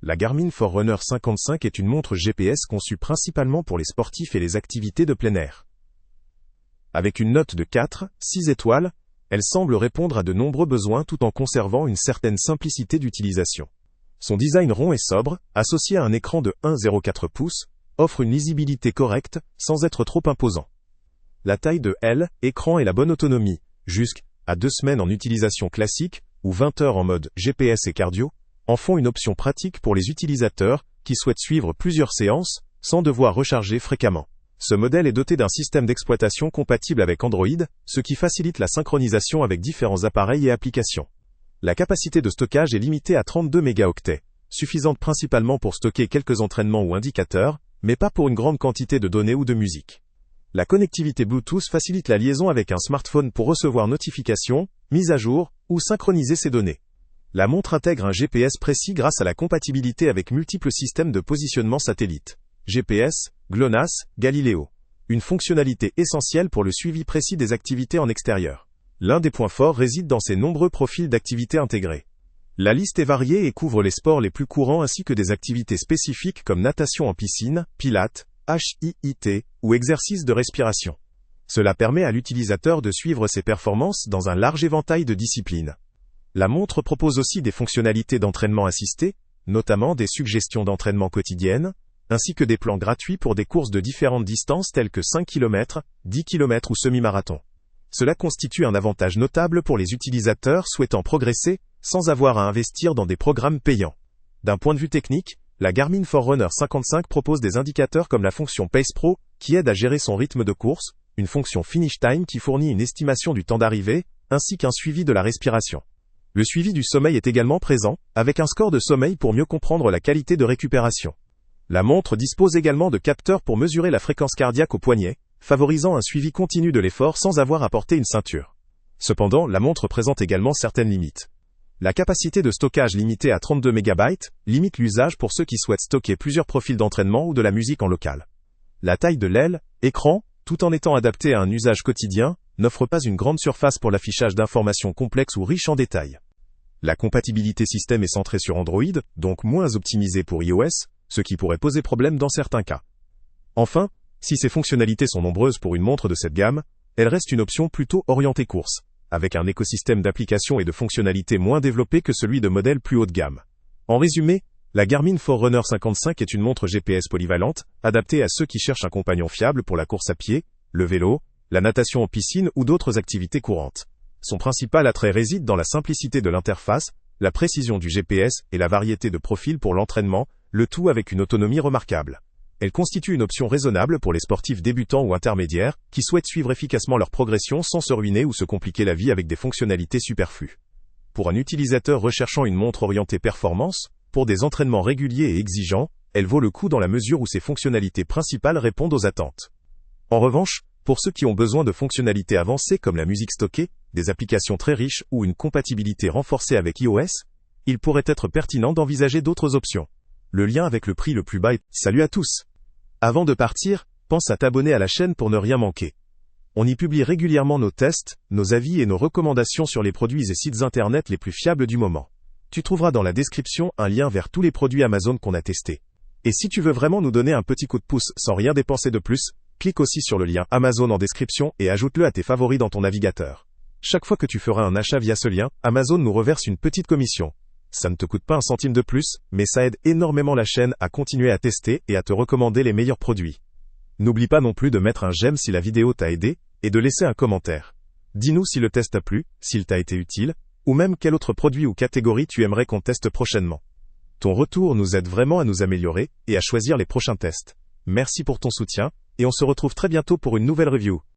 La Garmin Forerunner 55 est une montre GPS conçue principalement pour les sportifs et les activités de plein air. Avec une note de 4,6 étoiles, elle semble répondre à de nombreux besoins tout en conservant une certaine simplicité d'utilisation. Son design rond et sobre, associé à un écran de 1,04 pouces, offre une lisibilité correcte, sans être trop imposant. La taille de l'écran et la bonne autonomie, jusqu'à 2 semaines en utilisation classique, ou 20 heures en mode GPS et cardio, en font une option pratique pour les utilisateurs qui souhaitent suivre plusieurs séances, sans devoir recharger fréquemment. Ce modèle est doté d'un système d'exploitation compatible avec Android, ce qui facilite la synchronisation avec différents appareils et applications. La capacité de stockage est limitée à 32 mégaoctets, suffisante principalement pour stocker quelques entraînements ou indicateurs, mais pas pour une grande quantité de données ou de musique. La connectivité Bluetooth facilite la liaison avec un smartphone pour recevoir notifications, mises à jour, ou synchroniser ses données. La montre intègre un GPS précis grâce à la compatibilité avec multiples systèmes de positionnement satellite. GPS, GLONASS, Galileo. Une fonctionnalité essentielle pour le suivi précis des activités en extérieur. L'un des points forts réside dans ses nombreux profils d'activités intégrés. La liste est variée et couvre les sports les plus courants ainsi que des activités spécifiques comme natation en piscine, pilates, HIIT ou exercices de respiration. Cela permet à l'utilisateur de suivre ses performances dans un large éventail de disciplines. La montre propose aussi des fonctionnalités d'entraînement assisté, notamment des suggestions d'entraînement quotidiennes, ainsi que des plans gratuits pour des courses de différentes distances telles que 5 km, 10 km ou semi-marathon. Cela constitue un avantage notable pour les utilisateurs souhaitant progresser, sans avoir à investir dans des programmes payants. D'un point de vue technique, la Garmin Forerunner 55 propose des indicateurs comme la fonction Pace Pro, qui aide à gérer son rythme de course, une fonction Finish Time qui fournit une estimation du temps d'arrivée, ainsi qu'un suivi de la respiration. Le suivi du sommeil est également présent, avec un score de sommeil pour mieux comprendre la qualité de récupération. La montre dispose également de capteurs pour mesurer la fréquence cardiaque au poignet, favorisant un suivi continu de l'effort sans avoir à porter une ceinture. Cependant, la montre présente également certaines limites. La capacité de stockage limitée à 32 MB limite l'usage pour ceux qui souhaitent stocker plusieurs profils d'entraînement ou de la musique en local. La taille de l'écran, tout en étant adaptée à un usage quotidien, n'offre pas une grande surface pour l'affichage d'informations complexes ou riches en détails. La compatibilité système est centrée sur Android, donc moins optimisée pour iOS, ce qui pourrait poser problème dans certains cas. Enfin, si ces fonctionnalités sont nombreuses pour une montre de cette gamme, elle reste une option plutôt orientée course, avec un écosystème d'applications et de fonctionnalités moins développé que celui de modèles plus haut de gamme. En résumé, la Garmin Forerunner 55 est une montre GPS polyvalente, adaptée à ceux qui cherchent un compagnon fiable pour la course à pied, le vélo, la natation en piscine ou d'autres activités courantes. Son principal attrait réside dans la simplicité de l'interface, la précision du GPS et la variété de profils pour l'entraînement, le tout avec une autonomie remarquable. Elle constitue une option raisonnable pour les sportifs débutants ou intermédiaires, qui souhaitent suivre efficacement leur progression sans se ruiner ou se compliquer la vie avec des fonctionnalités superflues. Pour un utilisateur recherchant une montre orientée performance, pour des entraînements réguliers et exigeants, elle vaut le coup dans la mesure où ses fonctionnalités principales répondent aux attentes. En revanche, pour ceux qui ont besoin de fonctionnalités avancées comme la musique stockée, des applications très riches ou une compatibilité renforcée avec iOS, il pourrait être pertinent d'envisager d'autres options. Le lien avec le prix le plus bas est... Salut à tous! Avant de partir, pense à t'abonner à la chaîne pour ne rien manquer. On y publie régulièrement nos tests, nos avis et nos recommandations sur les produits et sites internet les plus fiables du moment. Tu trouveras dans la description un lien vers tous les produits Amazon qu'on a testés. Et si tu veux vraiment nous donner un petit coup de pouce sans rien dépenser de plus, clique aussi sur le lien Amazon en description et ajoute-le à tes favoris dans ton navigateur. Chaque fois que tu feras un achat via ce lien, Amazon nous reverse une petite commission. Ça ne te coûte pas un centime de plus, mais ça aide énormément la chaîne à continuer à tester et à te recommander les meilleurs produits. N'oublie pas non plus de mettre un j'aime si la vidéo t'a aidé, et de laisser un commentaire. Dis-nous si le test t'a plu, s'il t'a été utile, ou même quel autre produit ou catégorie tu aimerais qu'on teste prochainement. Ton retour nous aide vraiment à nous améliorer, et à choisir les prochains tests. Merci pour ton soutien, et on se retrouve très bientôt pour une nouvelle review.